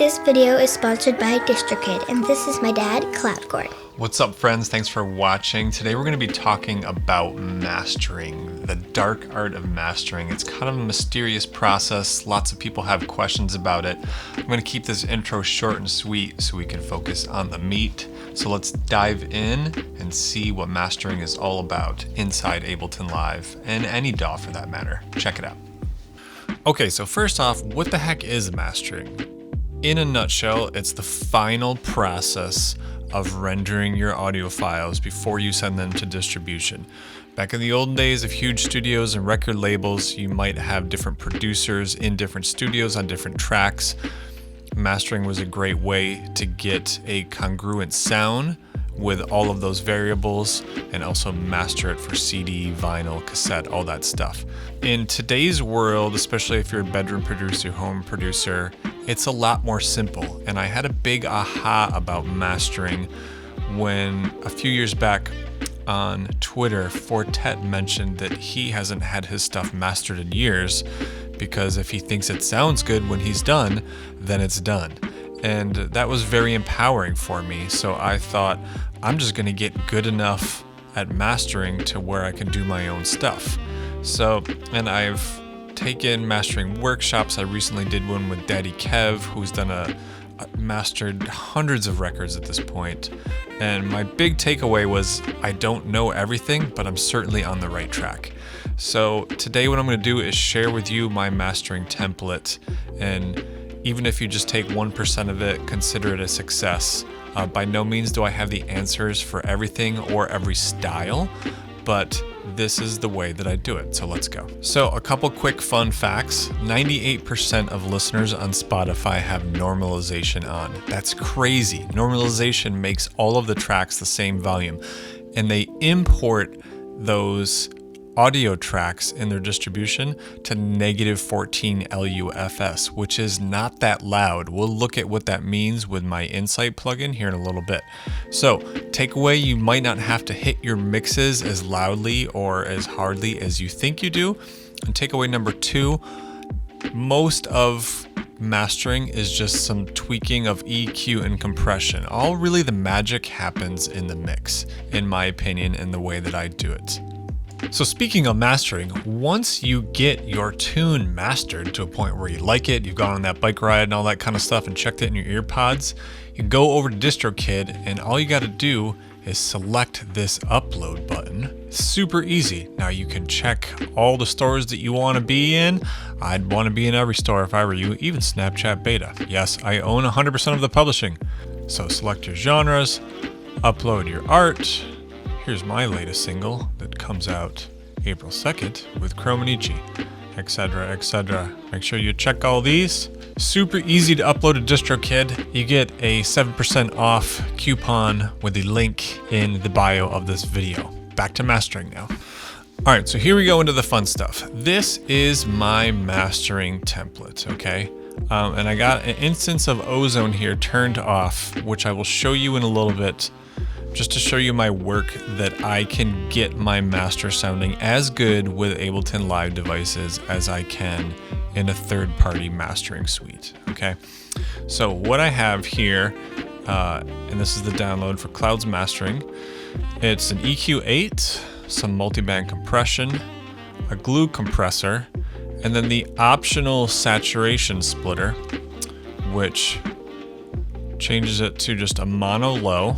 This video is sponsored by DistroKid, and this is my dad, Cloudchord. What's up, friends? Thanks for watching. Today we're going to be talking about mastering, the dark art of mastering. It's kind of a mysterious process. Lots of people have questions about it. I'm going to keep this intro short and sweet so we can focus on the meat. So let's dive in and see what mastering is all about inside Ableton Live, and any DAW for that matter. Check it out. Okay, so first off, what the heck is mastering? In a nutshell, it's the final process of rendering your audio files before you send them to distribution. Back in the olden days of huge studios and record labels, you might have different producers in different studios on different tracks. Mastering was a great way to get a congruent sound with all of those variables and also master it for CD, vinyl, cassette, all that stuff. In today's world, especially if you're a bedroom producer, home producer, it's a lot more simple. And I had a big aha about mastering when a few years back on Twitter, Fortet mentioned that he hasn't had his stuff mastered in years because if he thinks it sounds good when he's done, then it's done. And that was very empowering for me. So I thought, I'm just gonna get good enough at mastering to where I can do my own stuff. So, and I've taken mastering workshops. I recently did one with Daddy Kev, who's done mastered hundreds of records at this point. And my big takeaway was I don't know everything, but I'm certainly on the right track. So today what I'm gonna do is share with you my mastering template, and even if you just take 1% of it, consider it a success. By no means do I have the answers for everything or every style, but this is the way that I do it, so let's go. So a couple quick fun facts. 98% of listeners on Spotify have normalization on. That's crazy. Normalization makes all of the tracks the same volume, and they import those audio tracks in their distribution to -14 LUFS, which is not that loud. We'll look at what that means with my Insight plugin here in a little bit. So takeaway, you might not have to hit your mixes as loudly or as hardly as you think you do. And takeaway number 2, most of mastering is just some tweaking of EQ and compression. All really the magic happens in the mix, in my opinion, and the way that I do it. So speaking of mastering, once you get your tune mastered to a point where you like it, you've gone on that bike ride and all that kind of stuff and checked it in your ear pods, you go over to DistroKid and all you got to do is select this upload button. Super easy. Now you can check all the stores that you want to be in. I'd want to be in every store if I were you, even Snapchat Beta. Yes, I own 100% of the publishing. So select your genres, upload your art. Here's my latest single that comes out April 2nd with Chromanichi, etc., etc. Make sure you check all these. Super easy to upload to DistroKid. You get a 7% off coupon with the link in the bio of this video. Back to mastering now. All right, so here we go into the fun stuff. This is my mastering template, okay? And I got an instance of Ozone here turned off, which I will show you in a little bit, just to show you my work that I can get my master sounding as good with Ableton Live devices as I can in a third-party mastering suite, okay? So what I have here, and this is the download for Cloud's mastering, it's an EQ8, some multiband compression, a glue compressor, and then the optional saturation splitter, which changes it to just a mono low,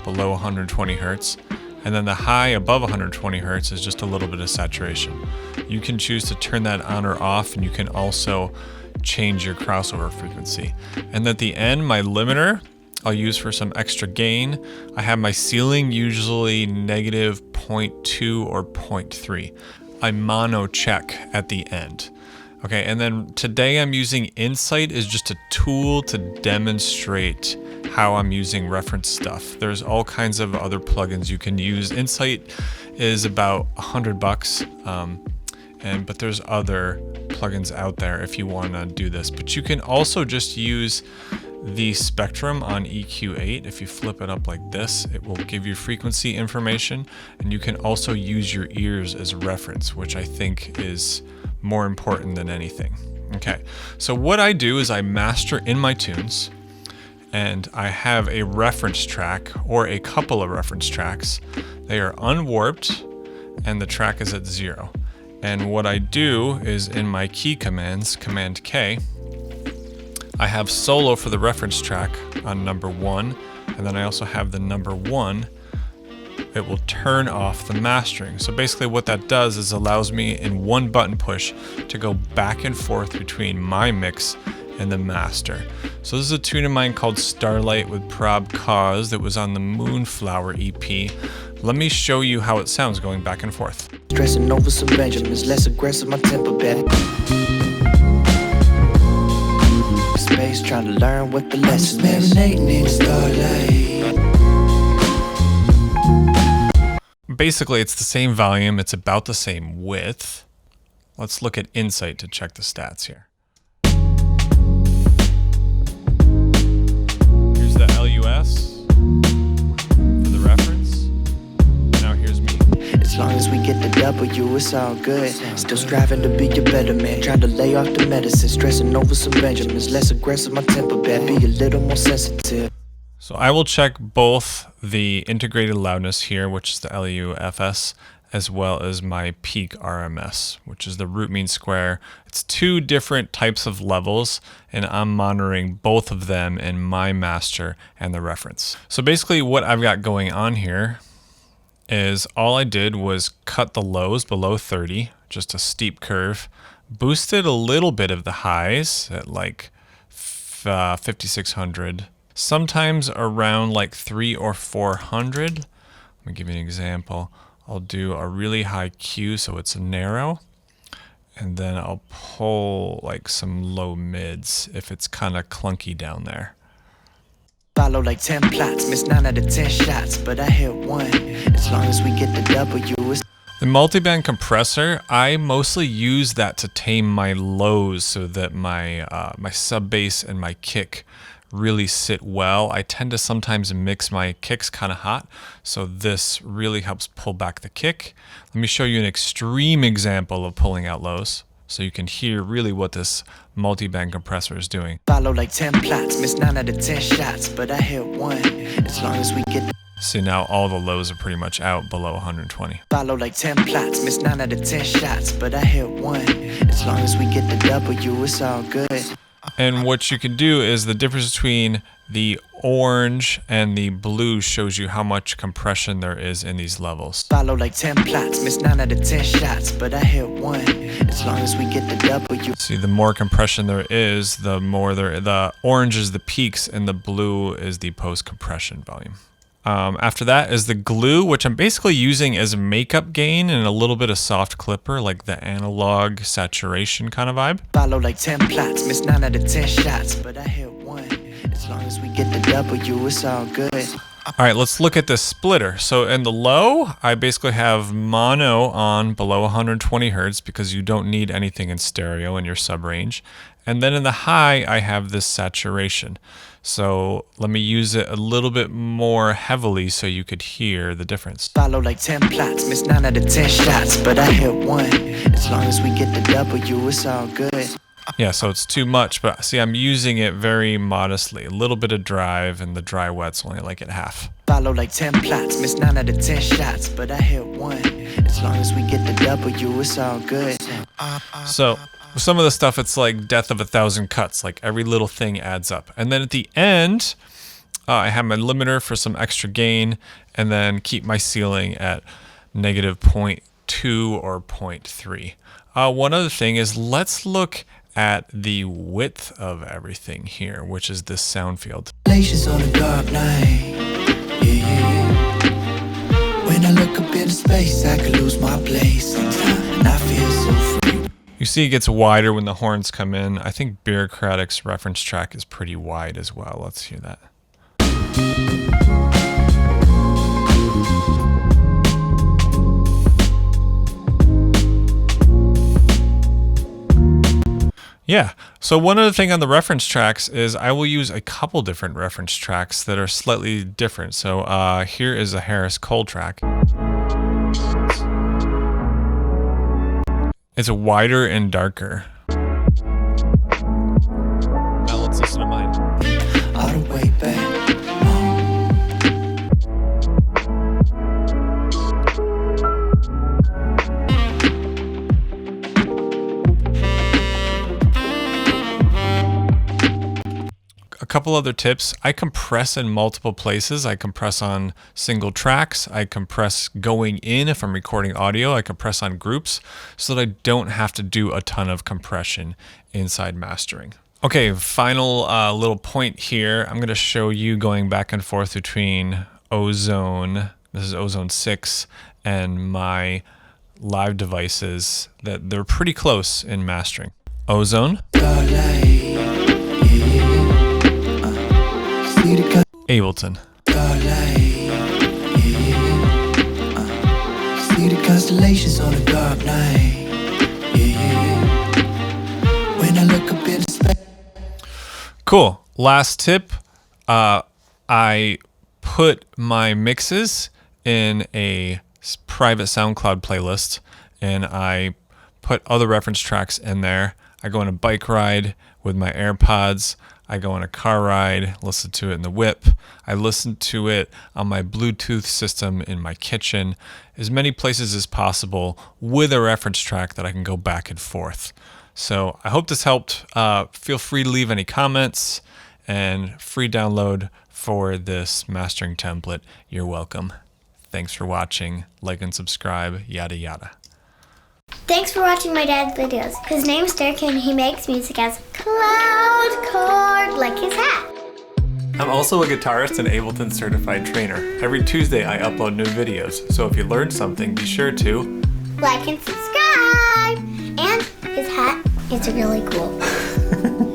below 120 Hertz, and then the high above 120 Hertz is just a little bit of saturation. You can choose to turn that on or off, and you can also change your crossover frequency. And at the end, my limiter I'll use for some extra gain. I have my ceiling usually -0.2 or 0.3. I mono check at the end. Okay, and then today I'm using Insight as just a tool to demonstrate how I'm using reference stuff. There's all kinds of other plugins you can use. Insight is about $100, but there's other plugins out there if you want to do this. But you can also just use the spectrum on EQ8. If you flip it up like this, it will give you frequency information, and you can also use your ears as a reference, which I think is more important than anything. Okay, so what I do is I master in my tunes, and I have a reference track or a couple of reference tracks. They are unwarped and the track is at 0. And what I do is in my key commands, Command K, I have solo for the reference track on number 1, and then I also have the number 1. It will turn off the mastering. So basically what that does is allows me in one button push to go back and forth between my mix and the master. So this is a tune of mine called Starlight with Prob Cause that was on the Moonflower EP. Let me show you how it sounds going back and forth. Stressing over some Benjamins, less aggressive, my temper better. Space trying to learn what the lesson is. Marinating in starlight. Basically, it's the same volume, it's about the same width. Let's look at Insight to check the stats here. Here's the LUS for the reference. Now here's me. As long as we get the W, it's all good. Still striving to be a better man, trying to lay off the medicine, stressing over some Benjamins, less aggressive, my temper bad, be a little more sensitive. So I will check both the integrated loudness here, which is the LUFS, as well as my peak RMS, which is the root mean square. It's 2 different types of levels, and I'm monitoring both of them in my master and the reference. So basically what I've got going on here is all I did was cut the lows below 30, just a steep curve, boosted a little bit of the highs at like 5,600, sometimes around like 300 or 400. Let me give you an example. I'll do a really high Q so it's narrow, and then I'll pull like some low mids if it's kind of clunky down there. Follow like 10 plots, miss 9 out of 10 shots, but I hit 1. As long as we get the W, it's the multiband compressor, I mostly use that to tame my lows so that my my sub bass and my kick really sit well. I tend to sometimes mix my kicks kind of hot, so this really helps pull back the kick. Let me show you an extreme example of pulling out lows so you can hear really what this multiband compressor is doing. follow like 10 plots, miss 9 out of 10 shots, but I hit 1. As long as we get the See, now all the lows are pretty much out below 120. follow like 10 plots, miss 9 out of 10 shots, but I hit 1. As long as we get the W, it's all good. And what you can do is the difference between the orange and the blue shows you how much compression there is in these levels. Follow like 10 plots, miss 9 out of 10 shots, but I hit 1. As long as we get the W. See, the more compression there is, the more the orange is the peaks and the blue is the post-compression volume. After that is the glue, which I'm basically using as a makeup gain and a little bit of soft clipper, like the analog saturation kind of vibe. Follow like 10 plots, miss 9 out of 10 shots, but I hit 1. As long as we get the W, it's all good. All right, let's look at this splitter. So in the low, I basically have mono on below 120 hertz because you don't need anything in stereo in your sub range. And then in the high, I have this saturation. So let me use it a little bit more heavily so you could hear the difference. Follow like 10 plots, miss 9 out of 10 shots, but I hit 1. As long as we get the W, it's all good. Yeah, so it's too much, but see, I'm using it very modestly. A little bit of drive, and the dry wet's only like at half. Follow like 10 plots, miss 9 out of 10 shots, but I hit 1. As long as we get the W, it's all good. So with some of the stuff, it's like death of 1,000 cuts. Like every little thing adds up. And then at the end, I have my limiter for some extra gain, and then keep my ceiling at negative 0.2 or 0.3. One other thing is, let's look at the width of everything here, which is this sound field. Relations on a dark night, yeah. When I look up into space, I could lose my place sometime, and I feel so free. You see it gets wider when the horns come in. I think Bureaucratic's reference track is pretty wide as well. Let's hear that. Yeah, so one other thing on the reference tracks is I will use a couple different reference tracks that are slightly different. So here is a Harris Cole track. It's wider and darker. listen to mine. All the way back home. A couple other tips. I compress in multiple places. I compress on single tracks. I compress going in if I'm recording audio. I compress on groups so that I don't have to do a ton of compression inside mastering. Okay, final little point here. I'm going to show you going back and forth between Ozone, this is Ozone 6, and my live devices, that they're pretty close in mastering. Ozone. Ableton. See the constellations on a dark night. When I look up in space. Cool. Last tip. I put my mixes in a private SoundCloud playlist, and I put other reference tracks in there. I go on a bike ride with my AirPods. I go on a car ride, listen to it in the whip. I listen to it on my Bluetooth system in my kitchen, as many places as possible with a reference track that I can go back and forth. So I hope this helped. Feel free to leave any comments, and free download for this mastering template. You're welcome. Thanks for watching. Like and subscribe, yada yada. Thanks for watching my dad's videos. His name's Dirk and he makes music as Cloudchord, like his hat. I'm also a guitarist and Ableton certified trainer. Every Tuesday I upload new videos, so if you learned something, be sure to Like and subscribe. And his hat is really cool.